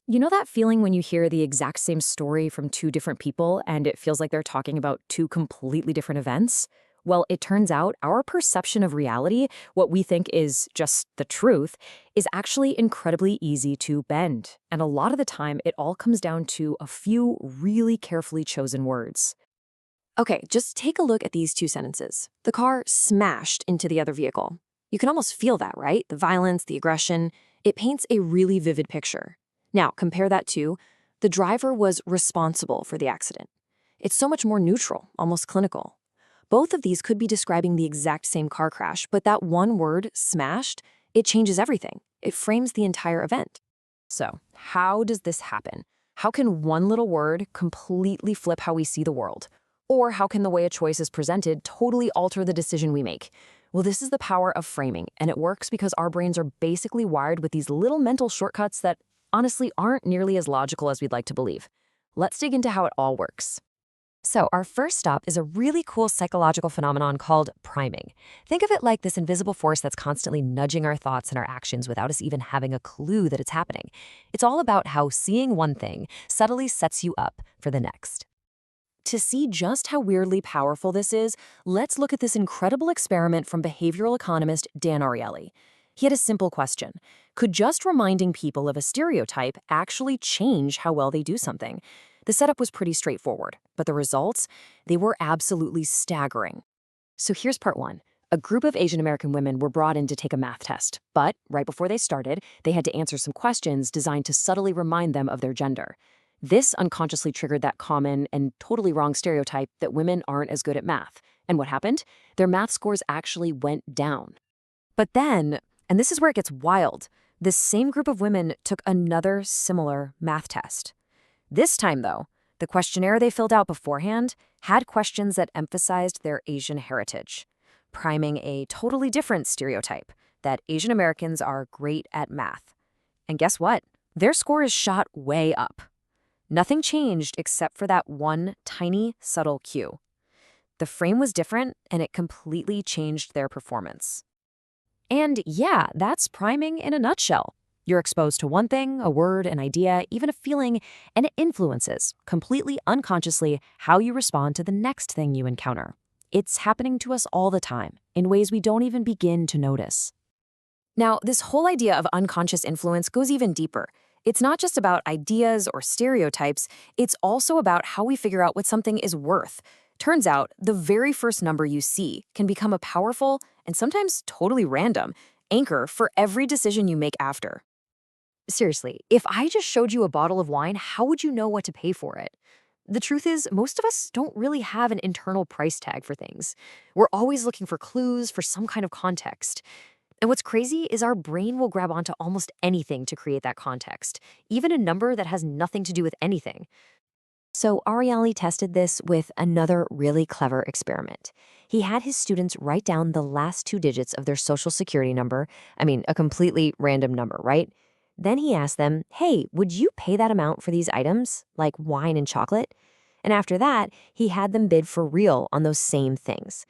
You know that feeling when you hear the exact same story from two different people and it feels like they're talking about two completely different events? Well, it turns out our perception of reality, what we think is just the truth, is actually incredibly easy to bend. And a lot of the time, it all comes down to a few really carefully chosen words. Okay, just take a look at these two sentences. The car smashed into the other vehicle. You can almost feel that, right? The violence, the aggression. It paints a really vivid picture. Now, compare that to the driver was responsible for the accident. It's so much more neutral, almost clinical. Both of these could be describing the exact same car crash, but that one word, smashed, it changes everything. It frames the entire event. So, how does this happen? How can one little word completely flip how we see the world? Or how can the way a choice is presented totally alter the decision we make? Well, this is the power of framing, and it works because our brains are basically wired with these little mental shortcuts that honestly aren't nearly as logical as we'd like to believe. Let's dig into how it all works. So, our first stop is a really cool psychological phenomenon called priming. Think of it like this invisible force that's constantly nudging our thoughts and our actions without us even having a clue that it's happening. It's all about how seeing one thing subtly sets you up for the next. To see just how weirdly powerful this is, let's look at this incredible experiment from behavioral economist Dan Ariely. He had a simple question. Could just reminding people of a stereotype actually change how well they do something? The setup was pretty straightforward, but the results, they were absolutely staggering. So here's part one. A group of Asian American women were brought in to take a math test, but right before they started, they had to answer some questions designed to subtly remind them of their gender. This unconsciously triggered that common and totally wrong stereotype that women aren't as good at math. And what happened? Their math scores actually went down. But then, and this is where it gets wild, this same group of women took another similar math test. This time, though, the questionnaire they filled out beforehand had questions that emphasized their Asian heritage, priming a totally different stereotype that Asian Americans are great at math. And guess what? Their score is shot way up. Nothing changed except for that one tiny, subtle cue. The frame was different, and it completely changed their performance. And yeah, that's priming in a nutshell. You're exposed to one thing, a word, an idea, even a feeling, and it influences, completely unconsciously, how you respond to the next thing you encounter. It's happening to us all the time, in ways we don't even begin to notice. Now, this whole idea of unconscious influence goes even deeper. It's not just about ideas or stereotypes, it's also about how we figure out what something is worth. Turns out, the very first number you see can become a powerful, and sometimes totally random, anchor for every decision you make after. Seriously, if I just showed you a bottle of wine, how would you know what to pay for it? The truth is, most of us don't really have an internal price tag for things. We're always looking for clues, for some kind of context. And what's crazy is our brain will grab onto almost anything to create that context, even a number that has nothing to do with anything. So Ariely tested this with another really clever experiment. He had his students write down the last two digits of their social security number. I mean, a completely random number, right? Then he asked them, hey, would you pay that amount for these items, like wine and chocolate? And after that, he had them bid for real on those same things.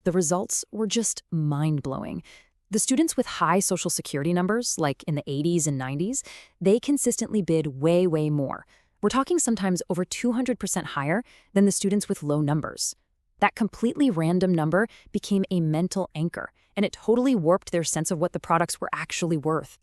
The results were just mind-blowing. The students with high social security numbers, like in the 80s and 90s, they consistently bid way, way more. We're talking sometimes over 200% higher than the students with low numbers. That completely random number became a mental anchor, and it totally warped their sense of what the products were actually worth.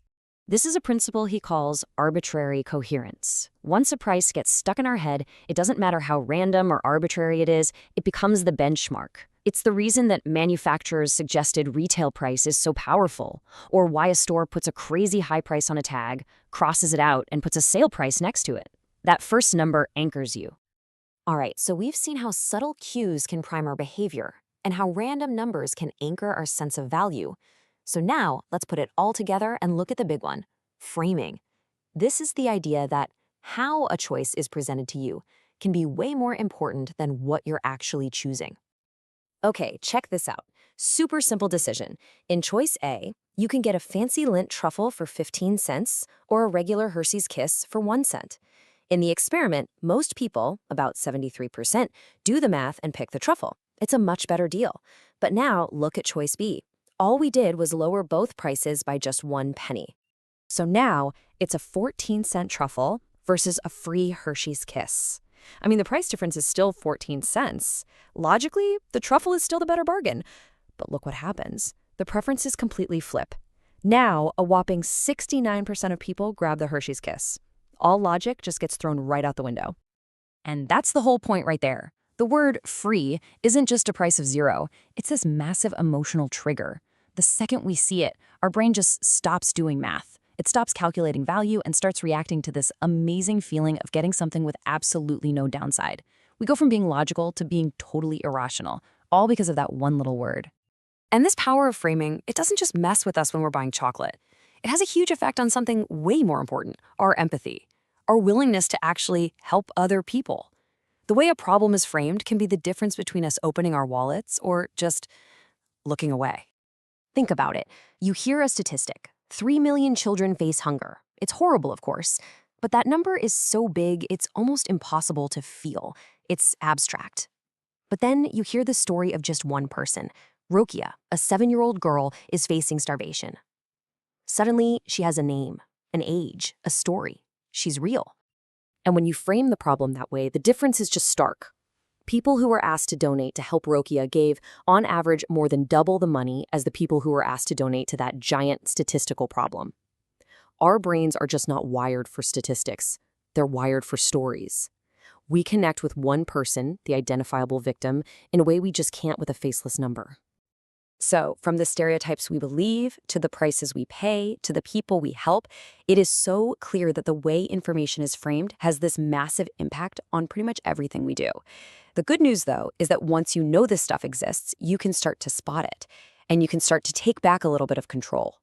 This is a principle he calls arbitrary coherence. Once a price gets stuck in our head, it doesn't matter how random or arbitrary it is, it becomes the benchmark. It's the reason that manufacturers' suggested retail price is so powerful, or why a store puts a crazy high price on a tag, crosses it out, and puts a sale price next to it. That first number anchors you. All right, so we've seen how subtle cues can prime our behavior, and how random numbers can anchor our sense of value. So now, let's put it all together and look at the big one, framing. This is the idea that how a choice is presented to you can be way more important than what you're actually choosing. Okay, check this out. Super simple decision. In choice A, you can get a fancy Lindt truffle for 15 cents or a regular Hershey's Kiss for 1 cent. In the experiment, most people, about 73%, do the math and pick the truffle. It's a much better deal. But now look at choice B. All we did was lower both prices by just 1 penny. So now it's a 14-cent truffle versus a free Hershey's Kiss. I mean, the price difference is still 14 cents. Logically, the truffle is still the better bargain. But look what happens. The preferences completely flip. Now, a whopping 69% of people grab the Hershey's Kiss. All logic just gets thrown right out the window. And that's the whole point right there. The word free isn't just a price of zero. It's this massive emotional trigger. The second we see it, our brain just stops doing math. It stops calculating value and starts reacting to this amazing feeling of getting something with absolutely no downside. We go from being logical to being totally irrational, all because of that one little word. And this power of framing, it doesn't just mess with us when we're buying chocolate. It has a huge effect on something way more important, our empathy, our willingness to actually help other people. The way a problem is framed can be the difference between us opening our wallets or just looking away. Think about it. You hear a statistic. 3 million children face hunger. It's horrible, of course, but that number is so big it's almost impossible to feel. It's abstract. But then you hear the story of just one person. Rokia, a 7-year-old girl, is facing starvation. Suddenly, she has a name, an age, a story. She's real. And when you frame the problem that way, the difference is just stark. People who were asked to donate to help Rokia gave, on average, more than double the money as the people who were asked to donate to that giant statistical problem. Our brains are just not wired for statistics. They're wired for stories. We connect with one person, the identifiable victim, in a way we just can't with a faceless number. So, from the stereotypes we believe, to the prices we pay, to the people we help, it is so clear that the way information is framed has this massive impact on pretty much everything we do. The good news, though, is that once you know this stuff exists, you can start to spot it, and you can start to take back a little bit of control.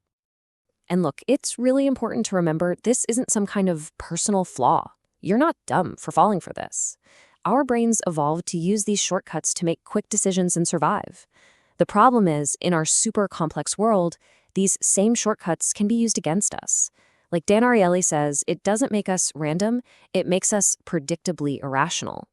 And look, it's really important to remember this isn't some kind of personal flaw. You're not dumb for falling for this. Our brains evolved to use these shortcuts to make quick decisions and survive. The problem is, in our super complex world, these same shortcuts can be used against us. Like Dan Ariely says, it doesn't make us random, it makes us predictably irrational.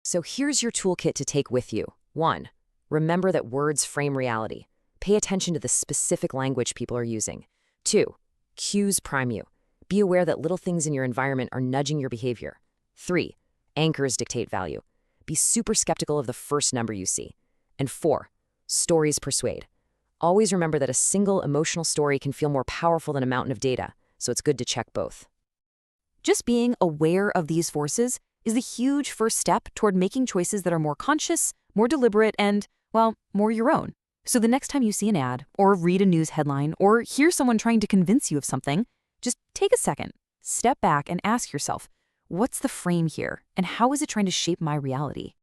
So here's your toolkit to take with you. 1. Remember that words frame reality. Pay attention to the specific language people are using. 2. Cues prime you. Be aware that little things in your environment are nudging your behavior. 3. Anchors dictate value. Be super skeptical of the first number you see. And 4. Stories persuade. Always remember that a single emotional story can feel more powerful than a mountain of data, so it's good to check both. Just being aware of these forces is the huge first step toward making choices that are more conscious, more deliberate, and, well, more your own. So the next time you see an ad, or read a news headline, or hear someone trying to convince you of something, just take a second, step back and ask yourself, what's the frame here, and how is it trying to shape my reality?